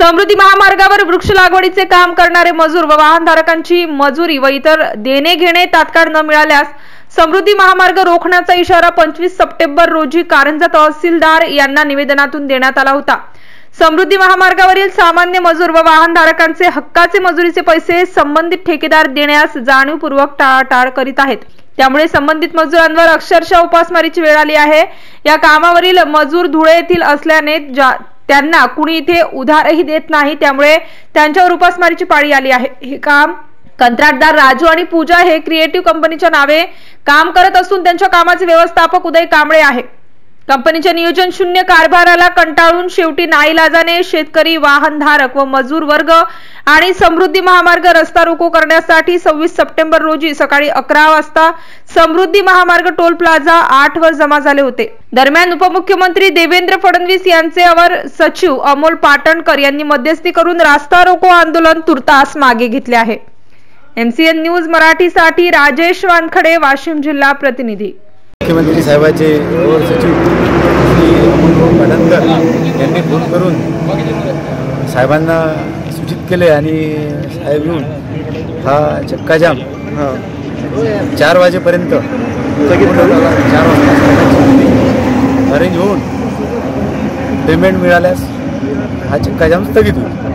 समृद्धी महामार्गावर वृक्ष लागवडीचे काम करणारे मजूर व वाहनधारकांची मजुरी व इतर देणे घेणे तात्काळ न मिळाल्यास समृद्धी महामार्ग रोखण्याचा इशारा 25 सप्टेंबर रोजी कारंजा तहसीलदार यांना निवेदनातून देण्यात आला होता। समृद्धी महामार्गावरील सामान्य मजूर व वाहनधारकांचे हक्काचे मजुरीचे पैसे संबंधित ठेकेदार देण्यास जाणीवपूर्वक टाळाटाळ करीत आहेत। त्यामुळे संबंधित मजुरांवर अक्षरशः उपासमारीची वेळ आली आहे। या कामावरील मजूर धुळे येथील असल्याने त्यांना कुणी इथे उधारही देत नाही, त्यामुळे त्यांच्यावर उपासमारीची पाळी आली आहे। हे काम कंत्राटदार राजू आणि पूजा हे क्रिएटिव्ह कंपनीच्या नावे काम करत असून त्यांच्या कामाचे व्यवस्थापक उदय कांबळे आहे। कंपनीच्या नियोजन शून्य कारभाराला कंटाळून शेवटी नाईलाजाने शेतकरी, वाहनधारक व मजूर वर्ग आणि समृद्धी महामार्ग रस्ता रोको करण्यासाठी 26 सप्टेंबर रोजी सकाळी 11 वाजता समृद्धी महामार्ग टोल प्लाझा 8 वर जमा झाले होते। दरम्यान उपमुख्यमंत्री देवेंद्र फडणवीस यांचे सचिव अमोल पाटणकर यांनी मध्यस्थी करून रस्ता रोको आंदोलन तुर्तास मागे घेतले आहे। MCN न्यूज मराठीसाठी राजेश वानखडे, वाशिम जिल्हा प्रतिनिधी। मुख्यमंत्री साहेबांचे सचिव श्री अमोल पाटणकर यांनी फोन करून साहेबांना सूचित केले आणि साहेब येऊन हा चक्काजाम 4 वाजेपर्यंत 4 वाजता अरेंज होऊन पेमेंट मिळाल्यास हा चक्काजाम स्थगित होईल।